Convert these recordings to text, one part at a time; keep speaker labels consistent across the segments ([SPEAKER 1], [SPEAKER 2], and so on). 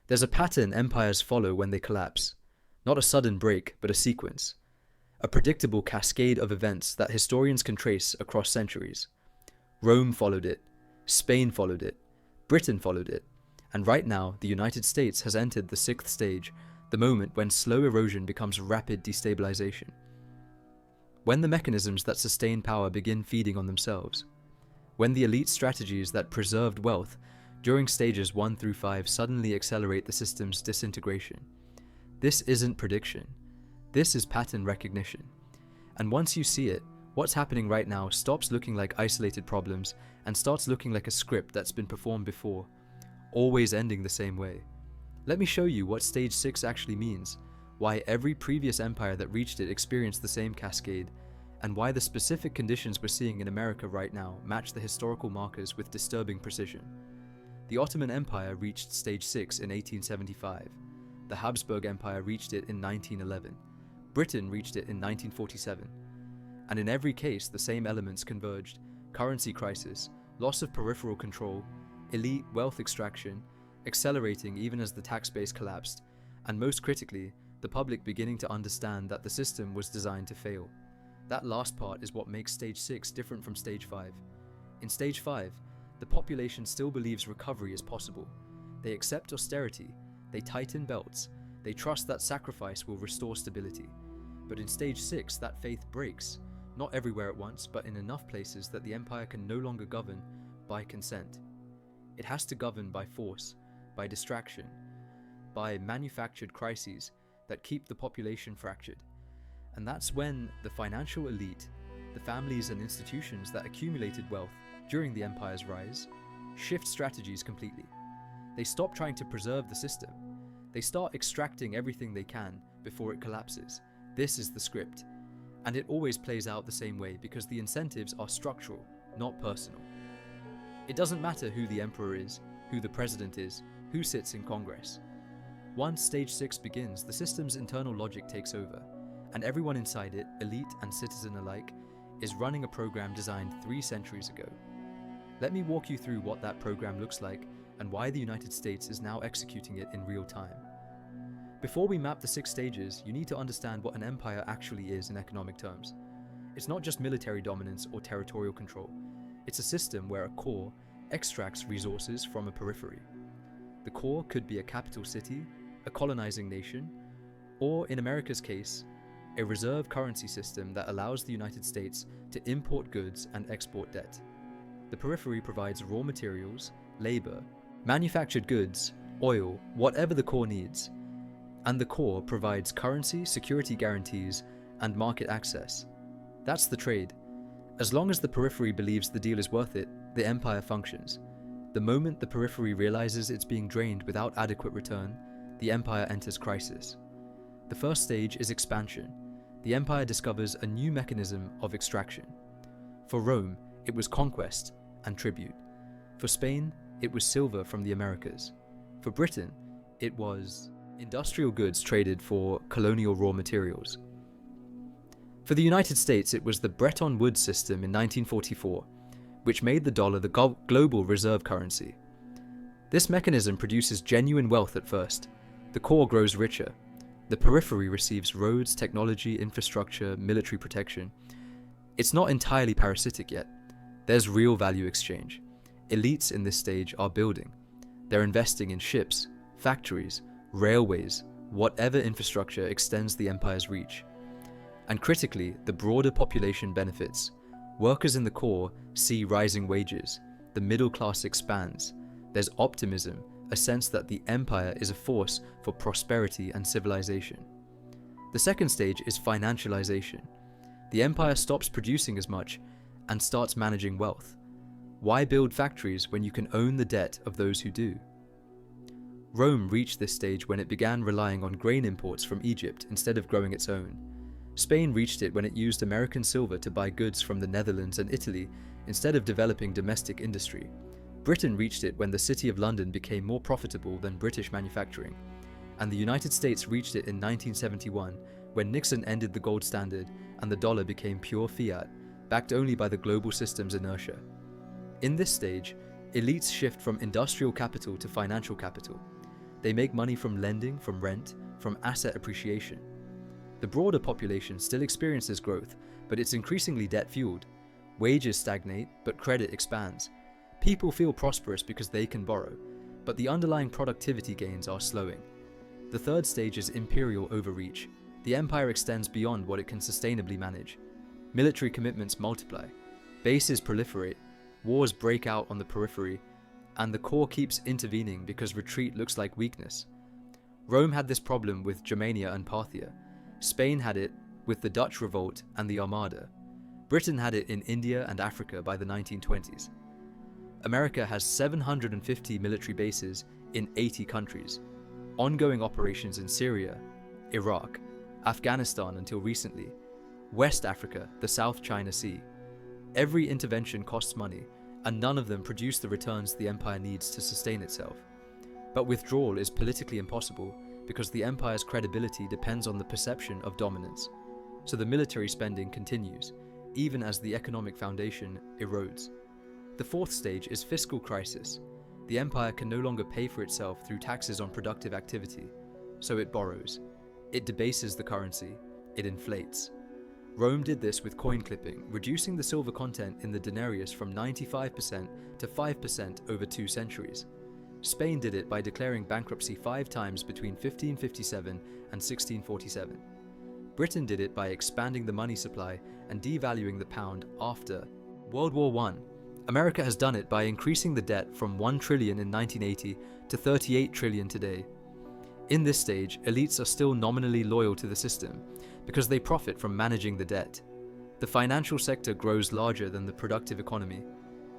[SPEAKER 1] There's a pattern empires follow when they collapse. Not a sudden break, but a sequence. A predictable cascade of events that historians can trace across centuries. Rome followed it. Spain followed it. Britain followed it. And right now, the United States has entered the sixth stage, the moment when slow erosion becomes rapid destabilization. When the mechanisms that sustain power begin feeding on themselves. When the elite strategies that preserved wealth during stages 1 through 5 suddenly accelerate the system's disintegration. This isn't prediction. This is pattern recognition. And once you see it, what's happening right now stops looking like isolated problems and starts looking like a script that's been performed before, always ending the same way. Let me show you what Stage 6 actually means, why every previous empire that reached it experienced the same cascade, and why the specific conditions we're seeing in America right now match the historical markers with disturbing precision. The Ottoman Empire reached Stage 6 in 1875. The Habsburg Empire reached it in 1911. Britain reached it in 1947. And in every case, the same elements converged: currency crisis, loss of peripheral control, elite wealth extraction, accelerating even as the tax base collapsed, and most critically, the public beginning to understand that the system was designed to fail. That last part is what makes Stage 6 different from Stage 5. In Stage 5, the population still believes recovery is possible. They accept austerity, they tighten belts, they trust that sacrifice will restore stability. But in Stage 6, that faith breaks, not everywhere at once, but in enough places that the empire can no longer govern by consent. It has to govern by force, by distraction, by manufactured crises that keep the population fractured. And that's when the financial elite, the families and institutions that accumulated wealth during the empire's rise, shift strategies completely. They stop trying to preserve the system. They start extracting everything they can before it collapses. This is the script. And it always plays out the same way because the incentives are structural, not personal. It doesn't matter who the emperor is, who the president is, who sits in Congress. Once Stage 6 begins, the system's internal logic takes over, and everyone inside it, elite and citizen alike, is running a program designed 3 centuries ago. Let me walk you through what that program looks like and why the United States is now executing it in real time. Before we map the 6 stages, you need to understand what an empire actually is in economic terms. It's not just military dominance or territorial control. It's a system where a core extracts resources from a periphery. The core could be a capital city, a colonizing nation, or in America's case, a reserve currency system that allows the United States to import goods and export debt. The periphery provides raw materials, labor, manufactured goods, oil, whatever the core needs. And the core provides currency, security guarantees, and market access. That's the trade. As long as the periphery believes the deal is worth it, the empire functions. The moment the periphery realizes it's being drained without adequate return, the empire enters crisis. The first stage is expansion. The empire discovers a new mechanism of extraction. For Rome, it was conquest and tribute. For Spain, it was silver from the Americas. For Britain, it was industrial goods traded for colonial raw materials. For the United States, it was the Bretton Woods system in 1944, which made the dollar the global reserve currency. This mechanism produces genuine wealth at first. The core grows richer. The periphery receives roads, technology, infrastructure, military protection. It's not entirely parasitic yet. There's real value exchange. Elites in this stage are building. They're investing in ships, factories, railways, whatever infrastructure extends the empire's reach. And critically, the broader population benefits. Workers in the core see rising wages. The middle class expands. There's optimism, a sense that the empire is a force for prosperity and civilization. The second stage is financialization. The empire stops producing as much and starts managing wealth. Why build factories when you can own the debt of those who do? Rome reached this stage when it began relying on grain imports from Egypt instead of growing its own. Spain reached it when it used American silver to buy goods from the Netherlands and Italy instead of developing domestic industry. Britain reached it when the City of London became more profitable than British manufacturing. And the United States reached it in 1971 when Nixon ended the gold standard and the dollar became pure fiat, backed only by the global system's inertia. In this stage, elites shift from industrial capital to financial capital. They make money from lending, from rent, from asset appreciation. The broader population still experiences growth, but it's increasingly debt-fueled. Wages stagnate, but credit expands. People feel prosperous because they can borrow, but the underlying productivity gains are slowing. The third stage is imperial overreach. The empire extends beyond what it can sustainably manage. Military commitments multiply. Bases proliferate. Wars break out on the periphery, and the core keeps intervening because retreat looks like weakness. Rome had this problem with Germania and Parthia. Spain had it with the Dutch revolt and the Armada. Britain had it in India and Africa by the 1920s. America has 750 military bases in 80 countries, ongoing operations in Syria, Iraq, Afghanistan until recently, West Africa, the South China Sea. Every intervention costs money, and none of them produce the returns the empire needs to sustain itself. But withdrawal is politically impossible because the empire's credibility depends on the perception of dominance. So the military spending continues, even as the economic foundation erodes. The fourth stage is fiscal crisis. The empire can no longer pay for itself through taxes on productive activity, so it borrows. It debases the currency. It inflates. Rome did this with coin clipping, reducing the silver content in the denarius from 95% to 5% over 2 centuries. Spain did it by declaring bankruptcy 5 times between 1557 and 1647. Britain did it by expanding the money supply and devaluing the pound after World War I. America has done it by increasing the debt from $1 trillion in 1980 to $38 trillion today. In this stage, elites are still nominally loyal to the system because they profit from managing the debt. The financial sector grows larger than the productive economy.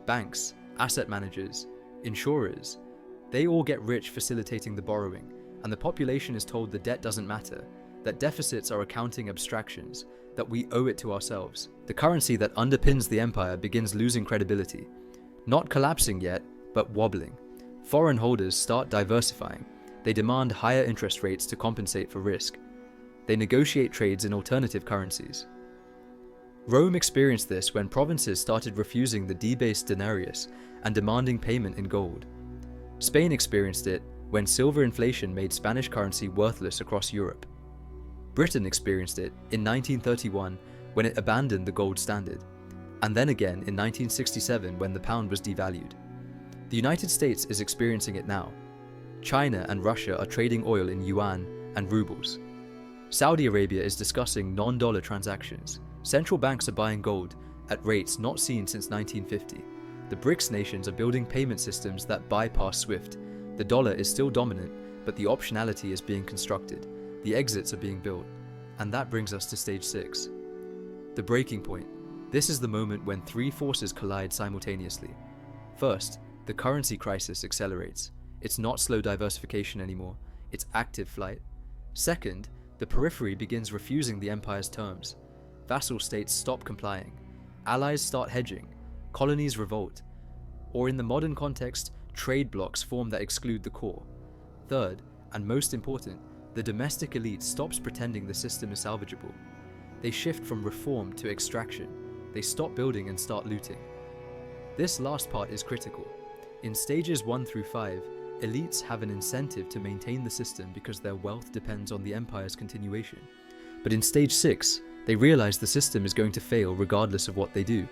[SPEAKER 1] Banks, asset managers, insurers, they all get rich facilitating the borrowing, and the population is told the debt doesn't matter, that deficits are accounting abstractions, that we owe it to ourselves. The currency that underpins the empire begins losing credibility. Not collapsing yet, but wobbling. Foreign holders start diversifying. They demand higher interest rates to compensate for risk. They negotiate trades in alternative currencies. Rome experienced this when provinces started refusing the debased denarius and demanding payment in gold. Spain experienced it when silver inflation made Spanish currency worthless across Europe. Britain experienced it in 1931 when it abandoned the gold standard, and then again in 1967 when the pound was devalued. The United States is experiencing it now. China and Russia are trading oil in yuan and rubles. Saudi Arabia is discussing non-dollar transactions. Central banks are buying gold at rates not seen since 1950. The BRICS nations are building payment systems that bypass SWIFT. The dollar is still dominant, but the optionality is being constructed. The exits are being built. And that brings us to stage 6. The breaking point. This is the moment when 3 forces collide simultaneously. First, the currency crisis accelerates. It's not slow diversification anymore, it's active flight. Second, the periphery begins refusing the empire's terms. Vassal states stop complying. Allies start hedging. Colonies revolt. Or in the modern context, trade blocs form that exclude the core. Third, and most important, the domestic elite stops pretending the system is salvageable. They shift from reform to extraction. They stop building and start looting. This last part is critical. In stages 1 through 5, elites have an incentive to maintain the system because their wealth depends on the empire's continuation. But in stage 6, they realize the system is going to fail regardless of what they do.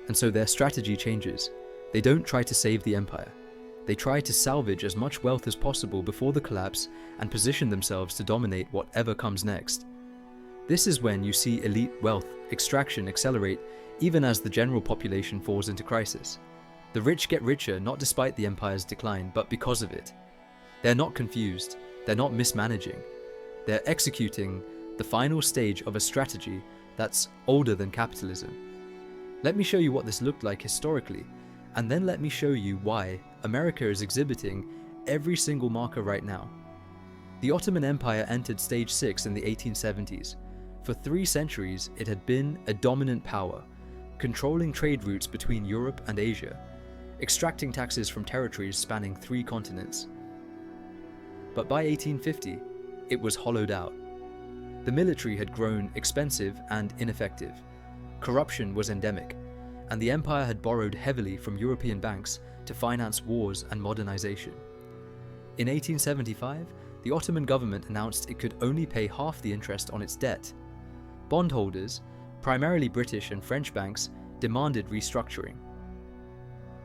[SPEAKER 1] And so their strategy changes. They don't try to save the empire. They try to salvage as much wealth as possible before the collapse and position themselves to dominate whatever comes next. This is when you see elite wealth extraction accelerate even as the general population falls into crisis. The rich get richer not despite the empire's decline, but because of it. They're not confused, they're not mismanaging. They're executing the final stage of a strategy that's older than capitalism. Let me show you what this looked like historically, and then let me show you why America is exhibiting every single marker right now. The Ottoman Empire entered stage 6 in the 1870s. For 3 centuries, it had been a dominant power, controlling trade routes between Europe and Asia, extracting taxes from territories spanning 3 continents. But by 1850, it was hollowed out. The military had grown expensive and ineffective. Corruption was endemic, and the empire had borrowed heavily from European banks to finance wars and modernization. In 1875, the Ottoman government announced it could only pay half the interest on its debt. Bondholders, primarily British and French banks, demanded restructuring.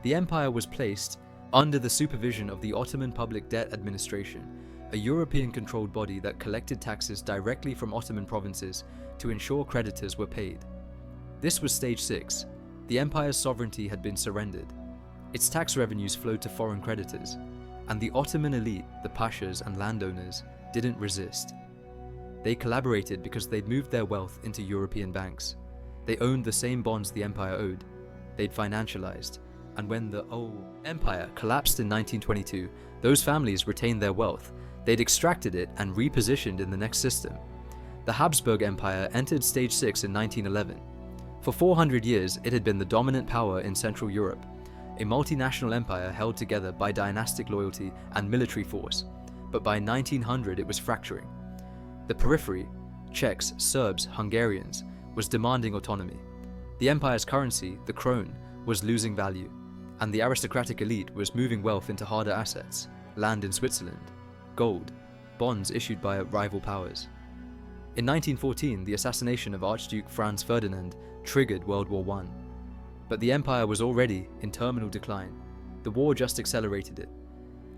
[SPEAKER 1] The empire was placed under the supervision of the Ottoman Public Debt Administration, a European-controlled body that collected taxes directly from Ottoman provinces to ensure creditors were paid. This was stage 6. The empire's sovereignty had been surrendered. Its tax revenues flowed to foreign creditors, and the Ottoman elite, the pashas and landowners, didn't resist. They collaborated because they'd moved their wealth into European banks. They owned the same bonds the empire owed. They'd financialized, and when the empire collapsed in 1922, those families retained their wealth. They'd extracted it and repositioned in the next system. The Habsburg Empire entered stage 6 in 1911. For 400 years, it had been the dominant power in Central Europe, a multinational empire held together by dynastic loyalty and military force. But by 1900, it was fracturing. The periphery, Czechs, Serbs, Hungarians, was demanding autonomy. The empire's currency, the krone, was losing value, and the aristocratic elite was moving wealth into harder assets, land in Switzerland, gold, bonds issued by rival powers. In 1914, the assassination of Archduke Franz Ferdinand triggered World War I. But the empire was already in terminal decline. The war just accelerated it.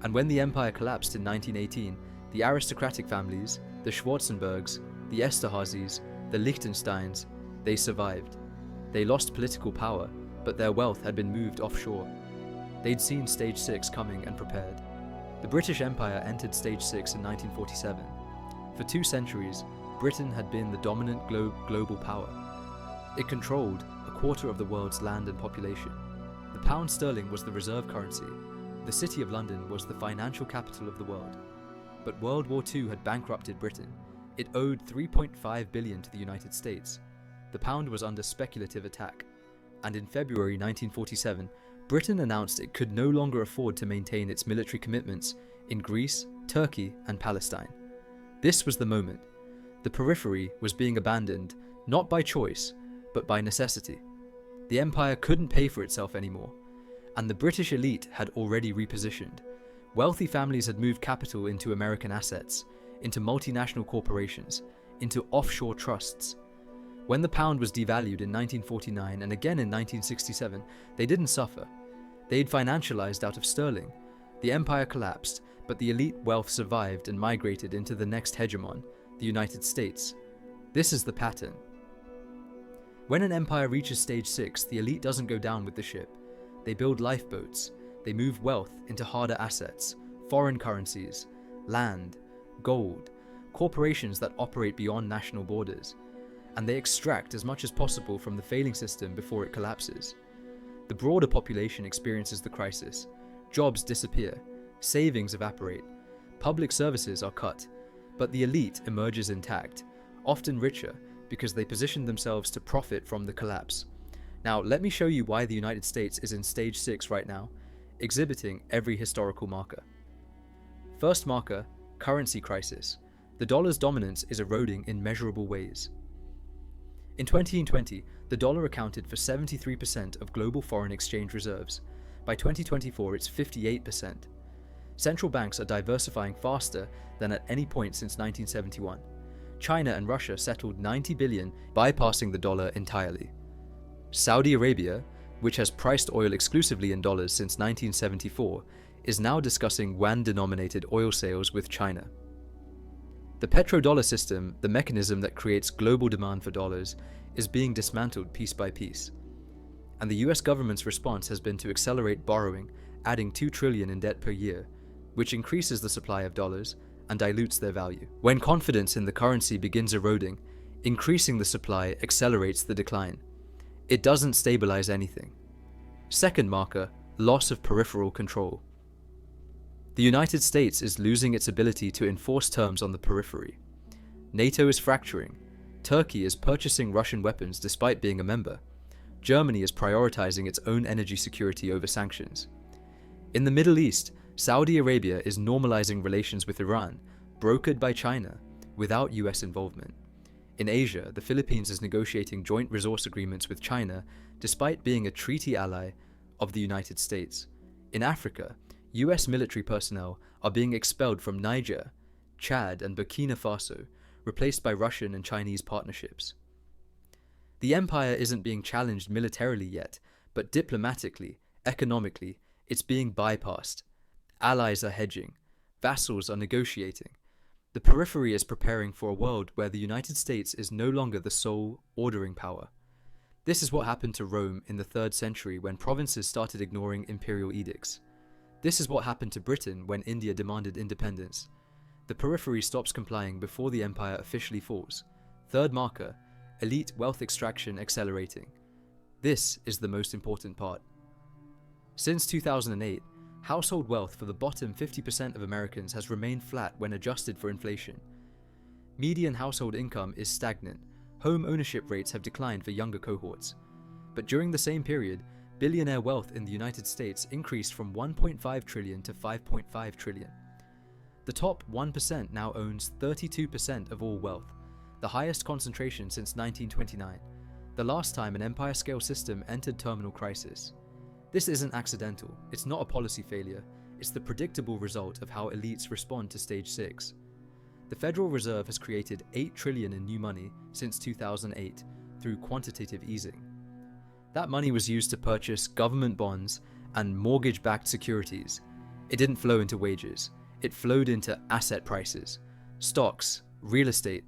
[SPEAKER 1] And when the empire collapsed in 1918, the aristocratic families, the Schwarzenbergs, the Esterházys, the Liechtensteins, they survived. They lost political power, but their wealth had been moved offshore. They'd seen stage 6 coming and prepared. The British Empire entered stage 6 in 1947. For 2 centuries, Britain had been the dominant global power. It controlled a quarter of the world's land and population. The pound sterling was the reserve currency. The City of London was the financial capital of the world. But World War II had bankrupted Britain. It owed $3.5 billion to the United States. The pound was under speculative attack. And in February 1947, Britain announced it could no longer afford to maintain its military commitments in Greece, Turkey, and Palestine. This was the moment. The periphery was being abandoned, not by choice, but by necessity. The empire couldn't pay for itself anymore, and the British elite had already repositioned. Wealthy families had moved capital into American assets, into multinational corporations, into offshore trusts. When the pound was devalued in 1949 and again in 1967, they didn't suffer. They'd financialized out of sterling. The empire collapsed, but the elite wealth survived and migrated into the next hegemon, the United States. This is the pattern. When an empire reaches stage 6, the elite doesn't go down with the ship. They build lifeboats. They move wealth into harder assets, foreign currencies, land, gold, corporations that operate beyond national borders. And they extract as much as possible from the failing system before it collapses. The broader population experiences the crisis. Jobs disappear. Savings evaporate. Public services are cut. But the elite emerges intact, often richer, because they position themselves to profit from the collapse. Now, let me show you why the United States is in stage 6 right now, exhibiting every historical marker. First marker, currency crisis. The dollar's dominance is eroding in measurable ways. In 2020, the dollar accounted for 73% of global foreign exchange reserves. By 2024, it's 58%. Central banks are diversifying faster than at any point since 1971. China and Russia settled $90 billion, bypassing the dollar entirely. Saudi Arabia, which has priced oil exclusively in dollars since 1974, is now discussing yuan-denominated oil sales with China. The petrodollar system, the mechanism that creates global demand for dollars, is being dismantled piece by piece. And the US government's response has been to accelerate borrowing, adding $2 trillion in debt per year, which increases the supply of dollars and dilutes their value. When confidence in the currency begins eroding, increasing the supply accelerates the decline. It doesn't stabilize anything. Second marker, loss of peripheral control. The United States is losing its ability to enforce terms on the periphery. NATO is fracturing. Turkey is purchasing Russian weapons despite being a member. Germany is prioritizing its own energy security over sanctions. In the Middle East, Saudi Arabia is normalizing relations with Iran, brokered by China, without US involvement. In Asia, the Philippines is negotiating joint resource agreements with China, despite being a treaty ally of the United States. In Africa, US military personnel are being expelled from Niger, Chad, and Burkina Faso, replaced by Russian and Chinese partnerships. The empire isn't being challenged militarily yet, but diplomatically, economically, it's being bypassed. Allies are hedging. Vassals are negotiating. The periphery is preparing for a world where the United States is no longer the sole ordering power. This is what happened to Rome in the 3rd century when provinces started ignoring imperial edicts. This is what happened to Britain when India demanded independence. The periphery stops complying before the empire officially falls. Third marker, elite wealth extraction accelerating. This is the most important part. Since 2008, household wealth for the bottom 50% of Americans has remained flat when adjusted for inflation. Median household income is stagnant. Home ownership rates have declined for younger cohorts. But during the same period, billionaire wealth in the United States increased from 1.5 trillion to 5.5 trillion. The top 1% now owns 32% of all wealth, the highest concentration since 1929, the last time an empire-scale system entered terminal crisis. This isn't accidental, it's not a policy failure, it's the predictable result of how elites respond to stage 6. The Federal Reserve has created 8 trillion in new money since 2008 through quantitative easing. That money was used to purchase government bonds and mortgage-backed securities. It didn't flow into wages, it flowed into asset prices, stocks, real estate,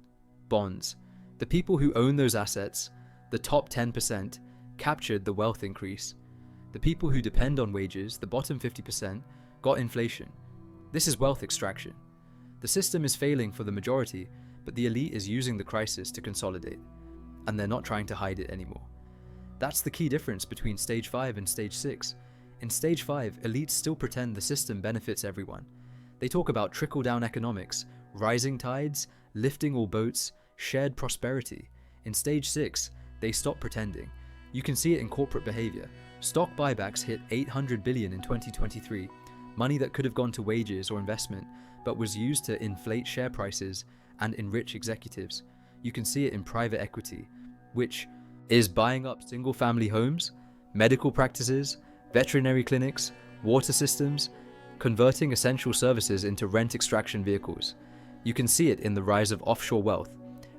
[SPEAKER 1] bonds. The people who own those assets, the top 10%, captured the wealth increase. The people who depend on wages, the bottom 50%, got inflation. This is wealth extraction. The system is failing for the majority, but the elite is using the crisis to consolidate, and they're not trying to hide it anymore. That's the key difference between stage 5 and stage 6. In stage 5, elites still pretend the system benefits everyone. They talk about trickle-down economics, rising tides, lifting all boats, shared prosperity. In stage 6, they stop pretending. You can see it in corporate behavior. Stock buybacks hit 800 billion in 2023, money that could have gone to wages or investment, but was used to inflate share prices and enrich executives. You can see it in private equity, which is buying up single-family homes, medical practices, veterinary clinics, water systems, converting essential services into rent extraction vehicles. You can see it in the rise of offshore wealth.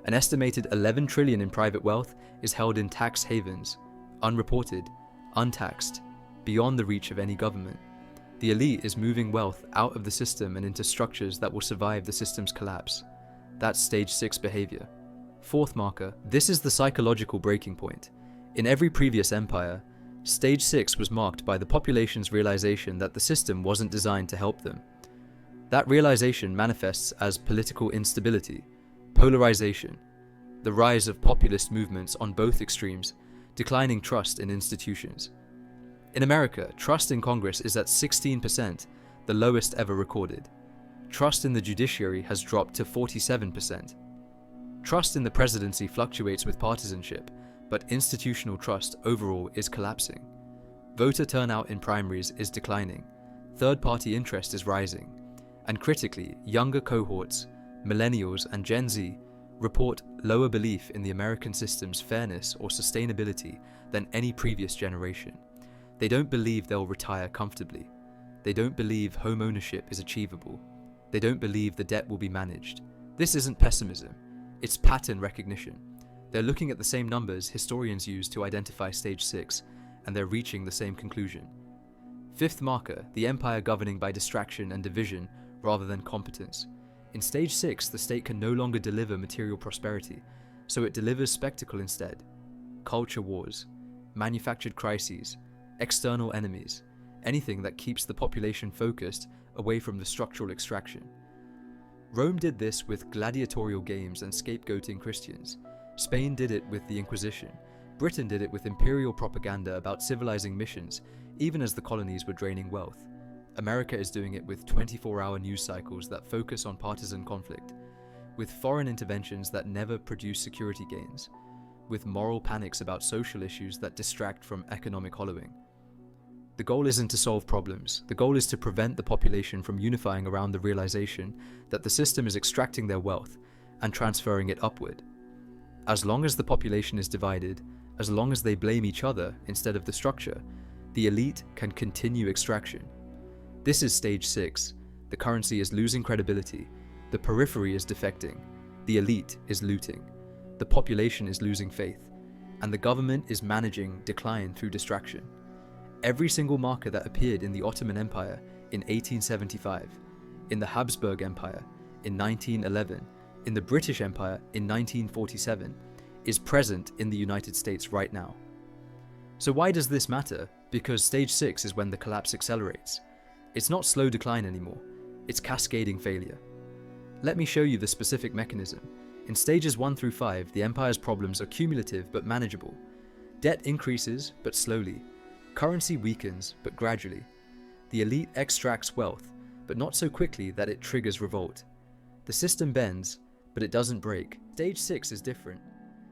[SPEAKER 1] An estimated 11 trillion in private wealth is held in tax havens, unreported, untaxed, beyond the reach of any government. The elite is moving wealth out of the system and into structures that will survive the system's collapse. That's stage 6 behavior. Fourth marker, this is the psychological breaking point. In every previous empire, stage 6 was marked by the population's realization that the system wasn't designed to help them. That realization manifests as political instability, polarization, the rise of populist movements on both extremes, declining trust in institutions. In America, trust in Congress is at 16%, the lowest ever recorded. Trust in the judiciary has dropped to 47%. Trust in the presidency fluctuates with partisanship, but institutional trust overall is collapsing. Voter turnout in primaries is declining. Third-party interest is rising. And critically, younger cohorts, millennials and Gen Z, report lower belief in the American system's fairness or sustainability than any previous generation. They don't believe they'll retire comfortably. They don't believe home ownership is achievable. They don't believe the debt will be managed. This isn't pessimism, it's pattern recognition. They're looking at the same numbers historians use to identify stage 6, and they're reaching the same conclusion. Fifth marker, the empire governing by distraction and division rather than competence. In stage 6, the state can no longer deliver material prosperity, so it delivers spectacle instead. Culture wars, manufactured crises, external enemies, anything that keeps the population focused away from the structural extraction. Rome did this with gladiatorial games and scapegoating Christians. Spain did it with the Inquisition. Britain did it with imperial propaganda about civilizing missions, even as the colonies were draining wealth. America is doing it with 24-hour news cycles that focus on partisan conflict, with foreign interventions that never produce security gains, with moral panics about social issues that distract from economic hollowing. The goal isn't to solve problems. The goal is to prevent the population from unifying around the realization that the system is extracting their wealth and transferring it upward. As long as the population is divided, as long as they blame each other instead of the structure, the elite can continue extraction. This is stage 6. The currency is losing credibility. The periphery is defecting. The elite is looting. The population is losing faith. And the government is managing decline through distraction. Every single marker that appeared in the Ottoman Empire in 1875, in the Habsburg Empire in 1911, in the British Empire in 1947, is present in the United States right now. So why does this matter? Because stage 6 is when the collapse accelerates. It's not slow decline anymore, it's cascading failure. Let me show you the specific mechanism. In stages 1 through 5, the empire's problems are cumulative but manageable. Debt increases, but slowly. Currency weakens, but gradually. The elite extracts wealth, but not so quickly that it triggers revolt. The system bends, but it doesn't break. Stage 6 is different.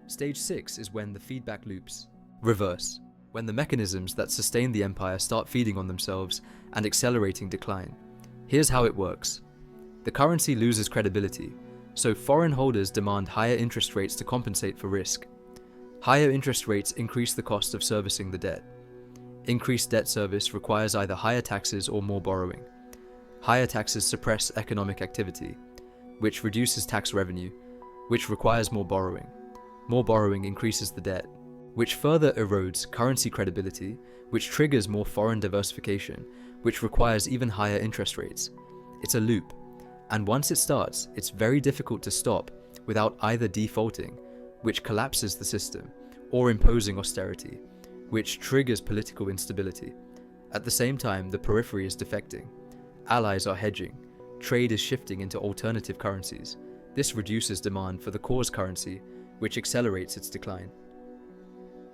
[SPEAKER 1] Stage 6 is when the feedback loops reverse, when the mechanisms that sustain the empire start feeding on themselves and accelerating decline. Here's how it works. The currency loses credibility, so foreign holders demand higher interest rates to compensate for risk. Higher interest rates increase the cost of servicing the debt. Increased debt service requires either higher taxes or more borrowing. Higher taxes suppress economic activity, which reduces tax revenue, which requires more borrowing. More borrowing increases the debt, which further erodes currency credibility, which triggers more foreign diversification, which requires even higher interest rates. It's a loop, and once it starts, it's very difficult to stop without either defaulting, which collapses the system, or imposing austerity, which triggers political instability. At the same time, the periphery is defecting. Allies are hedging. Trade is shifting into alternative currencies. This reduces demand for the cause currency, which accelerates its decline.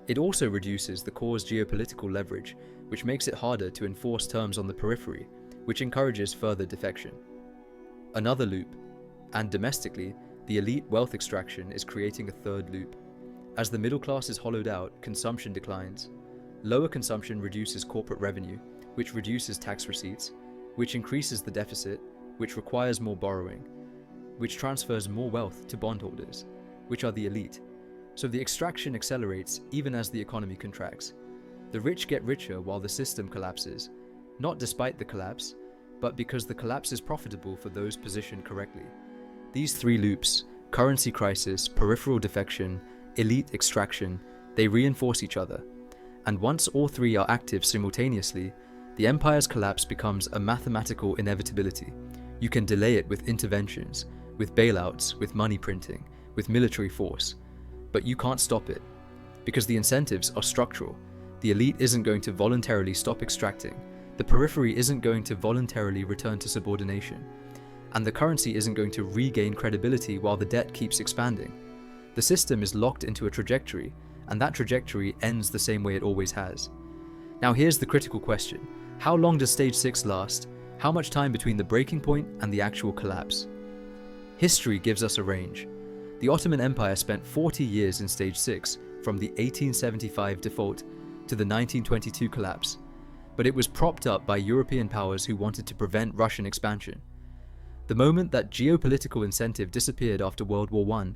[SPEAKER 1] It also reduces the core's geopolitical leverage, which makes it harder to enforce terms on the periphery, which encourages further defection. Another loop, and domestically, the elite wealth extraction is creating a third loop. As the middle class is hollowed out, consumption declines. Lower consumption reduces corporate revenue, which reduces tax receipts, which increases the deficit, which requires more borrowing, which transfers more wealth to bondholders, which are the elite. So the extraction accelerates even as the economy contracts. The rich get richer while the system collapses, not despite the collapse, but because the collapse is profitable for those positioned correctly. These three loops, currency crisis, peripheral defection, elite extraction, they reinforce each other. And once all three are active simultaneously, the empire's collapse becomes a mathematical inevitability. You can delay it with interventions, with bailouts, with money printing, with military force. But you can't stop it, because the incentives are structural. The elite isn't going to voluntarily stop extracting. The periphery isn't going to voluntarily return to subordination. And the currency isn't going to regain credibility while the debt keeps expanding. The system is locked into a trajectory, and that trajectory ends the same way it always has. Now here's the critical question. How long does stage 6 last? How much time between the breaking point and the actual collapse? History gives us a range. The Ottoman Empire spent 40 years in stage 6, from the 1875 default to the 1922 collapse, but it was propped up by European powers who wanted to prevent Russian expansion. The moment that geopolitical incentive disappeared after World War I,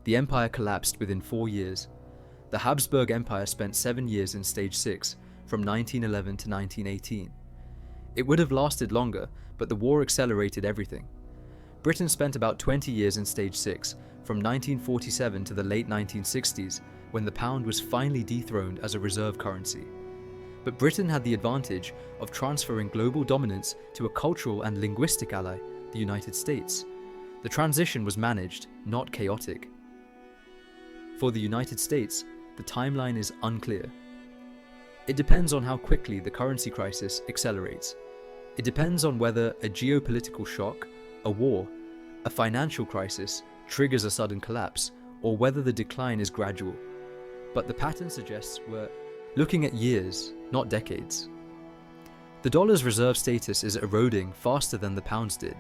[SPEAKER 1] the empire collapsed within 4 years. The Habsburg Empire spent 7 years in stage 6, from 1911 to 1918. It would have lasted longer, but the war accelerated everything. Britain spent about 20 years in stage 6, from 1947 to the late 1960s, when the pound was finally dethroned as a reserve currency. But Britain had the advantage of transferring global dominance to a cultural and linguistic ally, the United States. The transition was managed, not chaotic. For the United States, the timeline is unclear. It depends on how quickly the currency crisis accelerates. It depends on whether a geopolitical shock, a war, a financial crisis triggers a sudden collapse, or whether the decline is gradual. But the pattern suggests we're looking at years, not decades. The dollar's reserve status is eroding faster than the pound's did.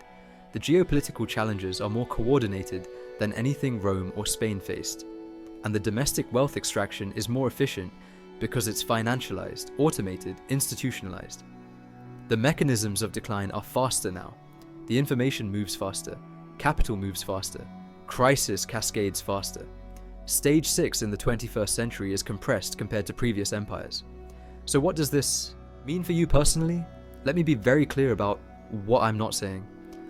[SPEAKER 1] The geopolitical challenges are more coordinated than anything Rome or Spain faced. And the domestic wealth extraction is more efficient because it's financialized, automated, institutionalized. The mechanisms of decline are faster now. The information moves faster. Capital moves faster. Crisis cascades faster. Stage 6 in the 21st century is compressed compared to previous empires. So what does this mean for you personally? Let me be very clear about what I'm not saying.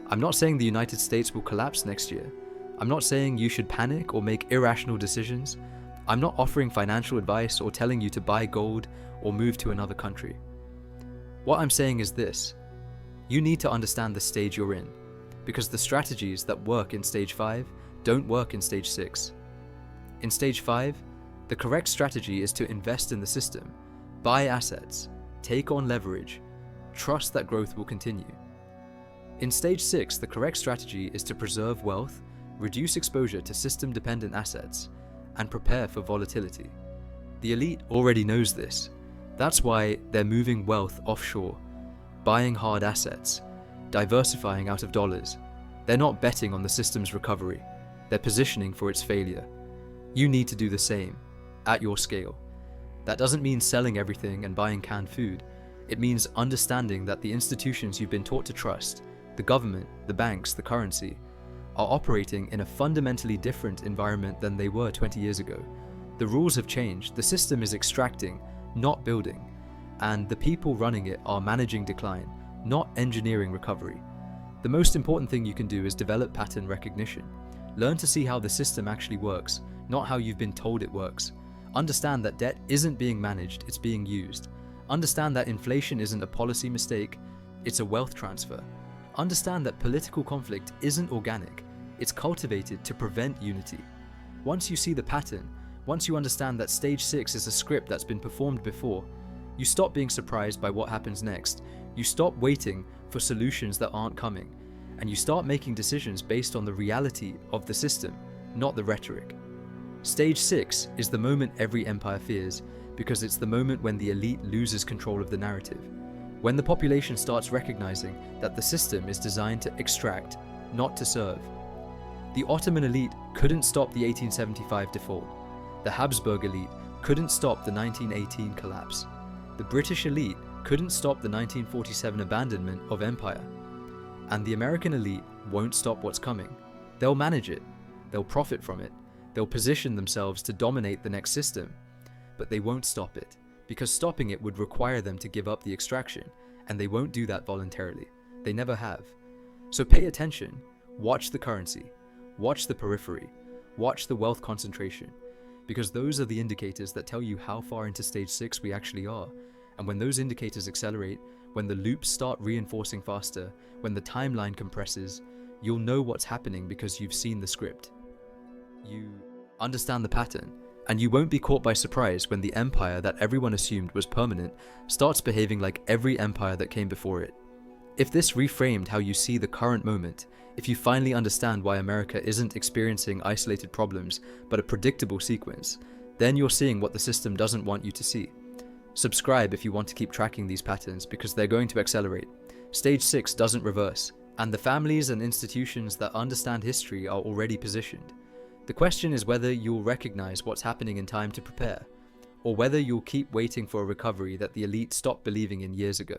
[SPEAKER 1] I'm not saying the United States will collapse next year. I'm not saying you should panic or make irrational decisions. I'm not offering financial advice or telling you to buy gold or move to another country. What I'm saying is this: you need to understand the stage you're in, because the strategies that work in stage 5 don't work in stage 6. In stage 5, the correct strategy is to invest in the system, buy assets, take on leverage, trust that growth will continue. In stage 6, the correct strategy is to preserve wealth, reduce exposure to system-dependent assets, and prepare for volatility. The elite already knows this. That's why they're moving wealth offshore, buying hard assets, diversifying out of dollars. They're not betting on the system's recovery. They're positioning for its failure. You need to do the same, at your scale. That doesn't mean selling everything and buying canned food. It means understanding that the institutions you've been taught to trust, the government, the banks, the currency, are operating in a fundamentally different environment than they were 20 years ago. The rules have changed. The system is extracting, not building, and the people running it are managing decline, not engineering recovery. The most important thing you can do is develop pattern recognition. Learn to see how the system actually works, not how you've been told it works. Understand that debt isn't being managed, it's being used. Understand that inflation isn't a policy mistake, it's a wealth transfer. Understand that political conflict isn't organic, it's cultivated to prevent unity. Once you see the pattern, once you understand that stage 6 is a script that's been performed before, you stop being surprised by what happens next. You stop waiting for solutions that aren't coming, and you start making decisions based on the reality of the system, not the rhetoric. Stage 6 is the moment every empire fears, because it's the moment when the elite loses control of the narrative. When the population starts recognizing that the system is designed to extract, not to serve. The Ottoman elite couldn't stop the 1875 default. The Habsburg elite couldn't stop the 1918 collapse. The British elite couldn't stop the 1947 abandonment of empire. And the American elite won't stop what's coming. They'll manage it. They'll profit from it. They'll position themselves to dominate the next system. But they won't stop it, because stopping it would require them to give up the extraction, and they won't do that voluntarily. They never have. So pay attention. Watch the currency. Watch the periphery. Watch the wealth concentration. Because those are the indicators that tell you how far into stage 6 we actually are. And when those indicators accelerate, when the loops start reinforcing faster, when the timeline compresses, you'll know what's happening because you've seen the script. You understand the pattern, and you won't be caught by surprise when the empire that everyone assumed was permanent starts behaving like every empire that came before it. If this reframed how you see the current moment, if you finally understand why America isn't experiencing isolated problems but a predictable sequence, then you're seeing what the system doesn't want you to see. Subscribe if you want to keep tracking these patterns, because they're going to accelerate. Stage 6 doesn't reverse, and the families and institutions that understand history are already positioned. The question is whether you'll recognize what's happening in time to prepare, or whether you'll keep waiting for a recovery that the elite stopped believing in years ago.